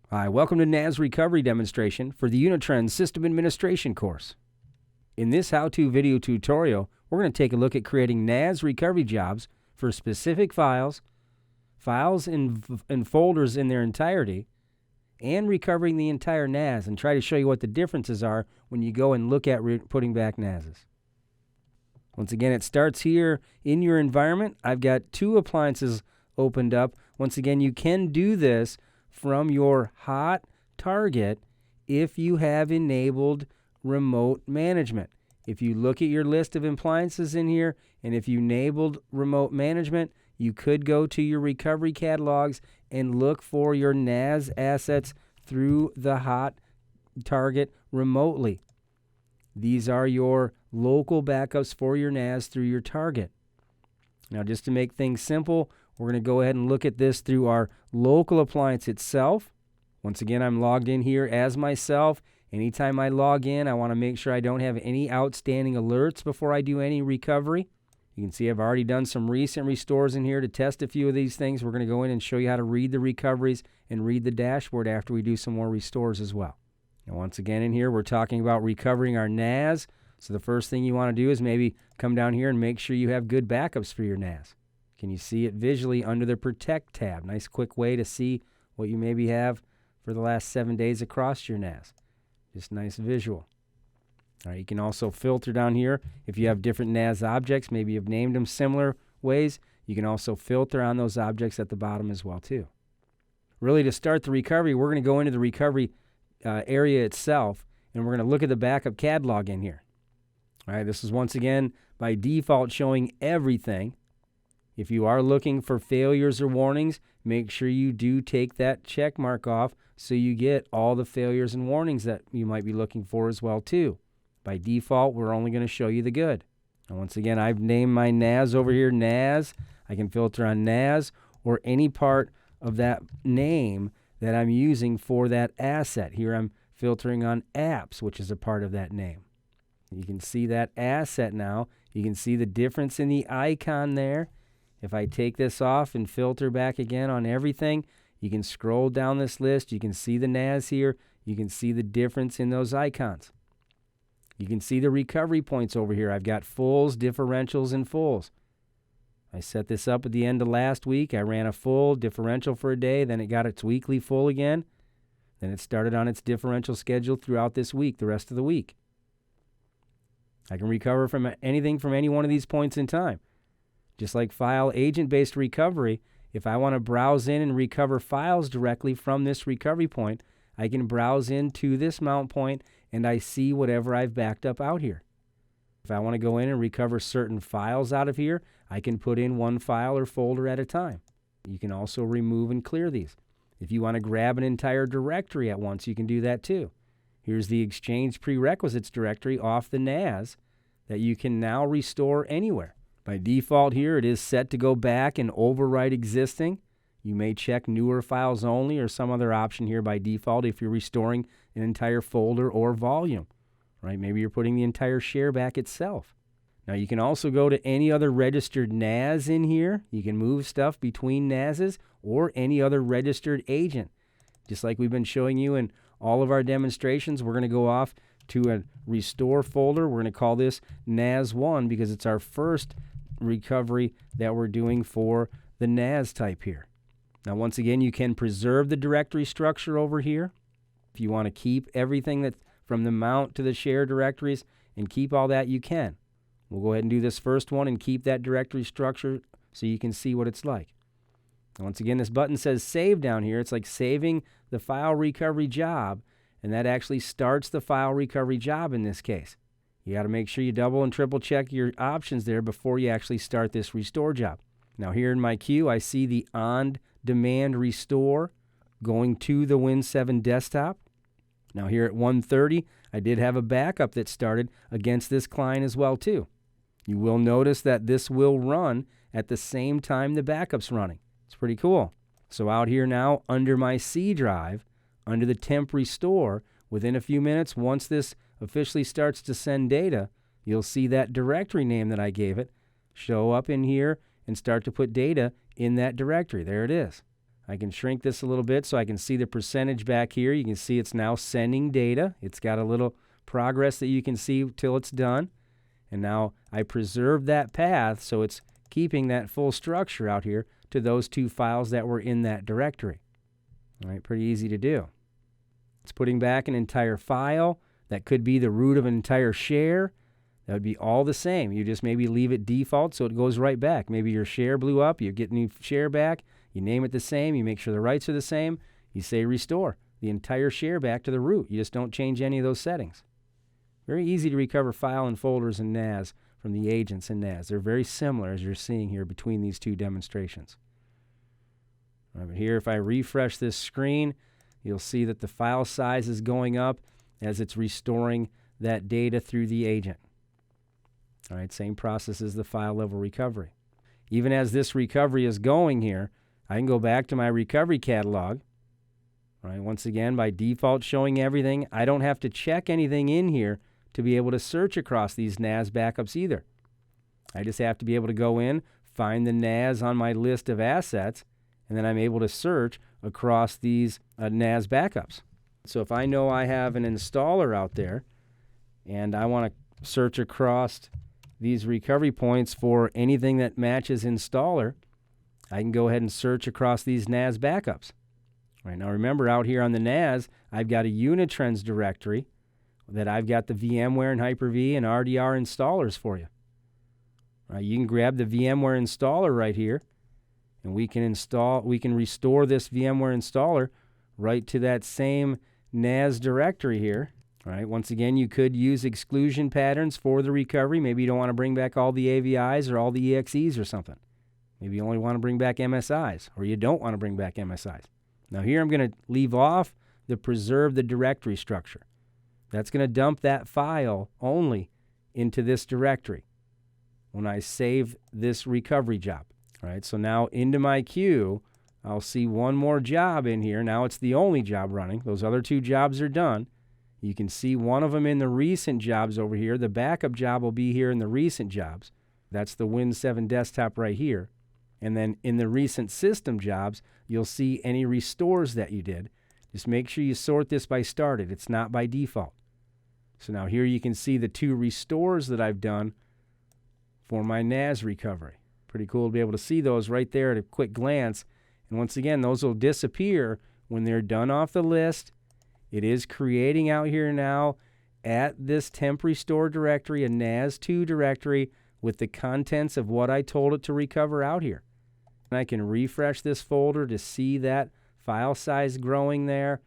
Hi, welcome to NAS Recovery demonstration for the Unitrends System Administration course. In this how-to video tutorial, we're going to take a look at creating NAS recovery jobs for specific files and folders in their entirety, and recovering the entire NAS, and try to show you what the differences are when you go and look at putting back NASs. Once again, it starts here in your environment. I've got two appliances opened up. Once again, you can do this from your hot target if you have enabled remote management. If you look at your list of appliances in here, and if you enabled remote management, you could go to your recovery catalogs and look for your NAS assets through the hot target remotely. These are your local backups for your NAS through your target. Now, just to make things simple, we're going to go ahead and look at this through our local appliance itself. Once again, I'm logged in here as myself. Anytime I log in, I want to make sure I don't have any outstanding alerts before I do any recovery. You can see I've already done some recent restores in here to test a few of these things. We're going to go in and show you how to read the recoveries and read the dashboard after we do some more restores as well. Now, once again in here, we're talking about recovering our NAS. So the first thing you want to do is maybe come down here and make sure you have good backups for your NAS. Can you see it visually under the Protect tab? Nice quick way to see what you maybe have for the last 7 days across your NAS. Just nice visual. All right, you can also filter down here. If you have different NAS objects, maybe you've named them similar ways, you can also filter on those objects at the bottom as well too. Really, to start the recovery, we're going to go into the recovery area itself, and we're going to look at the backup catalog in here. All right, this is once again by default showing everything. If you are looking for failures or warnings, make sure you do take that check mark off so you get all the failures and warnings that you might be looking for as well too. By default, we're only going to show you the good. And once again, I've named my NAS over here NAS. I can filter on NAS or any part of that name that I'm using for that asset. Here I'm filtering on apps, which is a part of that name. You can see that asset now. You can see the difference in the icon there. If I take this off and filter back again on everything, you can scroll down this list. You can see the NAS here. You can see the difference in those icons. You can see the recovery points over here. I've got fulls, differentials, and fulls. I set this up at the end of last week. I ran a full differential for a day. Then it got its weekly full again. Then it started on its differential schedule throughout this week, the rest of the week. I can recover from anything from any one of these points in time. Just like file agent-based recovery, if I want to browse in and recover files directly from this recovery point, I can browse into this mount point and I see whatever I've backed up out here. If I want to go in and recover certain files out of here, I can put in one file or folder at a time. You can also remove and clear these. If you want to grab an entire directory at once, you can do that too. Here's the Exchange Prerequisites directory off the NAS that you can now restore anywhere. By default here, it is set to go back and overwrite existing. You may check newer files only or some other option here by default if you're restoring an entire folder or volume. Right? Maybe you're putting the entire share back itself. Now you can also go to any other registered NAS in here. You can move stuff between NASs or any other registered agent. Just like we've been showing you in all of our demonstrations, we're going to go off to a restore folder. We're going to call this NAS1 because it's our first recovery that we're doing for the NAS type here. Now, once again, you can preserve the directory structure over here. If you want to keep everything that from the mount to the share directories and keep all that, you can. We'll go ahead and do this first one and keep that directory structure so you can see what it's like. And once again, this button says save down here. It's like saving the file recovery job, and that actually starts the file recovery job in this case. You got to make sure you double and triple check your options there before you actually start this restore job. Now here in my queue, I see the on-demand restore going to the Win7 desktop. Now here at 1:30, I did have a backup that started against this client as well too. You will notice that this will run at the same time the backup's running. It's pretty cool. So out here now under my C drive, under the temp restore, within a few minutes, once this officially starts to send data, you'll see that directory name that I gave it show up in here and start to put data in that directory. There it is. I can shrink this a little bit so I can see the percentage back here. You can see it's now sending data. It's got a little progress that you can see till it's done. And now I preserve that path, so it's keeping that full structure out here to those two files that were in that directory. All right, pretty easy to do. It's putting back an entire file. That could be the root of an entire share. That would be all the same. You just maybe leave it default so it goes right back. Maybe your share blew up, you get new share back, you name it the same, you make sure the rights are the same, you say restore the entire share back to the root. You just don't change any of those settings. Very easy to recover file and folders in NAS from the agents in NAS. They're very similar, as you're seeing here, between these two demonstrations. Right, but here, if I refresh this screen, you'll see that the file size is going up as it's restoring that data through the agent. All right, same process as the file level recovery. Even as this recovery is going here, I can go back to my recovery catalog. All right, once again, by default showing everything, I don't have to check anything in here to be able to search across these NAS backups either. I just have to be able to go in, find the NAS on my list of assets, and then I'm able to search across these NAS backups. So if I know I have an installer out there and I want to search across these recovery points for anything that matches installer, I can go ahead and search across these NAS backups. Right, now remember, out here on the NAS, I've got a Unitrends directory that I've got the VMware and Hyper-V and RDR installers for you. Right, you can grab the VMware installer right here, and we can restore this VMware installer right to that same NAS directory here. All right, once again, you could use exclusion patterns for the recovery. Maybe you don't want to bring back all the AVIs or all the EXEs or something. Maybe you only want to bring back MSIs, or you don't want to bring back MSIs. Now here I'm going to leave off the preserve the directory structure. That's going to dump that file only into this directory when I save this recovery job. All right, so now into my queue, I'll see one more job in here. Now it's the only job running. Those other two jobs are done. You can see one of them in the recent jobs over here. The backup job will be here in the recent jobs. That's the Win 7 desktop right here. And then in the recent system jobs, you'll see any restores that you did. Just make sure you sort this by started. It's not by default. So now here you can see the two restores that I've done for my NAS recovery. Pretty cool to be able to see those right there at a quick glance. And once again, those will disappear when they're done off the list. It is creating out here now at this temp restore directory a NAS2 directory with the contents of what I told it to recover out here. And I can refresh this folder to see that file size growing there.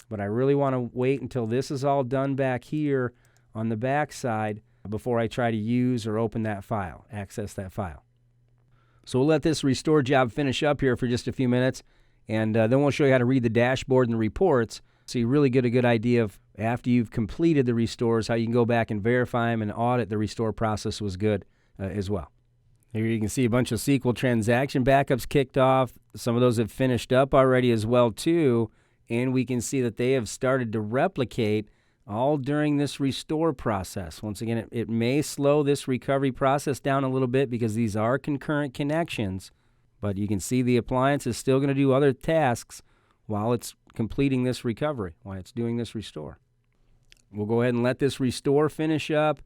But I really want to wait until this is all done back here on the back side before I try to use or open that file, access that file. So we'll let this restore job finish up here for just a few minutes, and then we'll show you how to read the dashboard and the reports so you really get a good idea of, after you've completed the restores, how you can go back and verify them and audit the restore process was good as well. Here you can see a bunch of SQL transaction backups kicked off. Some of those have finished up already as well too, and we can see that they have started to replicate all during this restore process. Once again, it may slow this recovery process down a little bit because these are concurrent connections, but you can see the appliance is still going to do other tasks while it's completing this recovery, while it's doing this restore. We'll go ahead and let this restore finish up.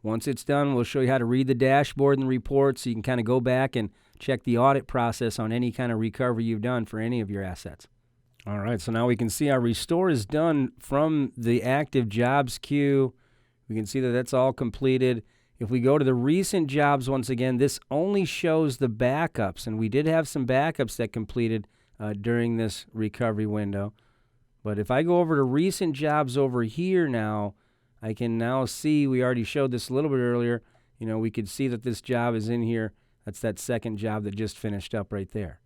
Once it's done, we'll show you how to read the dashboard and reports so you can kind of go back and check the audit process on any kind of recovery you've done for any of your assets. All right, so now we can see our restore is done from the active jobs queue. We can see that that's all completed. If we go to the recent jobs, once again, this only shows the backups, and we did have some backups that completed during this recovery window. But if I go over to recent jobs over here now, I can now see, we already showed this a little bit earlier, we could see that this job is in here. That's that second job that just finished up right there.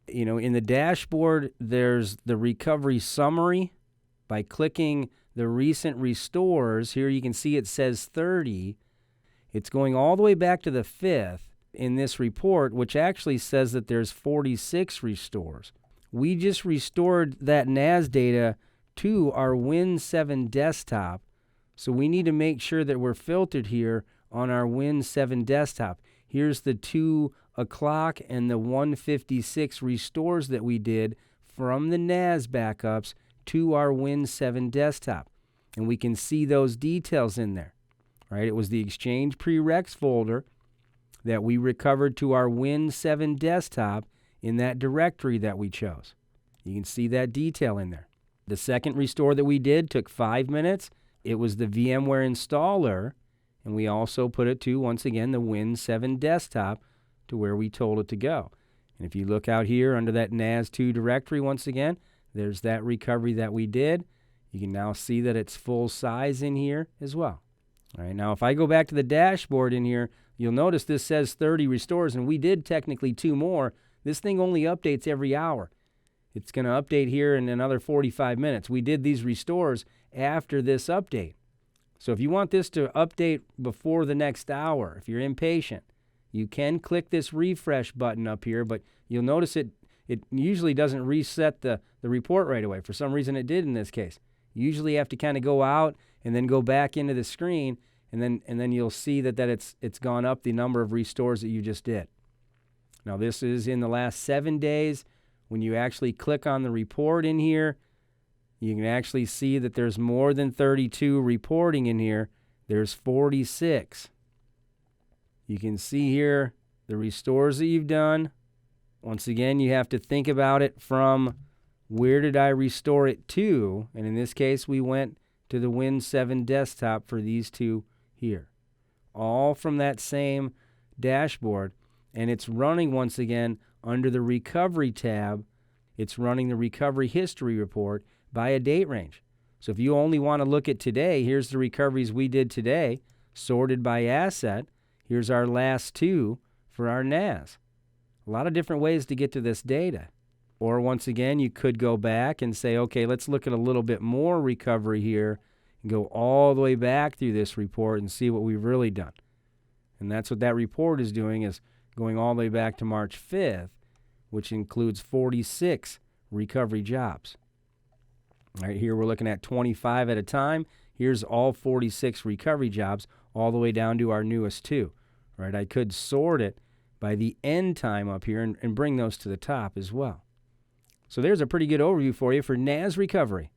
In the dashboard, there's the recovery summary. By clicking the recent restores, here you can see it says 30. It's going all the way back to the 5th in this report, which actually says that there's 46 restores. We just restored that NAS data to our Win 7 desktop, so we need to make sure that we're filtered here on our Win 7 desktop. Here's the two o'clock and the 156 restores that we did from the NAS backups to our Win 7 desktop. And we can see those details in there, right? It was the Exchange Prereqs folder that we recovered to our Win 7 desktop in that directory that we chose. You can see that detail in there. The second restore that we did took 5 minutes. It was the VMware installer, and we also put it to, once again, the Win 7 desktop to where we told it to go. And if you look out here under that NAS2 directory, once again, there's that recovery that we did. You can now see that it's full size in here as well. All right, now if I go back to the dashboard in here, you'll notice this says 30 restores, and we did technically 2 more. This thing only updates every hour. It's going to update here in another 45 minutes. We did these restores after this update. So if you want this to update before the next hour, if you're impatient, you can click this refresh button up here, but you'll notice it usually doesn't reset the report right away. For some reason it did in this case. You usually have to kind of go out and then go back into the screen, and then you'll see that it's gone up the number of restores that you just did. Now this is in the last 7 days. When you actually click on the report in here, you can actually see that there's more than 32 reporting in here. There's 46. You can see here the restores that you've done. Once again, you have to think about it from where did I restore it to? And in this case, we went to the Win 7 desktop for these 2 here. All from that same dashboard. And it's running, once again, under the Recovery tab. It's running the Recovery History Report by a date range. So if you only want to look at today, here's the recoveries we did today, sorted by asset. Here's our last 2 for our NAS. A lot of different ways to get to this data. Or once again, you could go back and say, okay, let's look at a little bit more recovery here and go all the way back through this report and see what we've really done. And that's what that report is doing, is going all the way back to March 5th, which includes 46 recovery jobs. All right, here we're looking at 25 at a time. Here's all 46 recovery jobs all the way down to our newest 2. All right, I could sort it by the end time up here and bring those to the top as well. So there's a pretty good overview for you for NAS Recovery.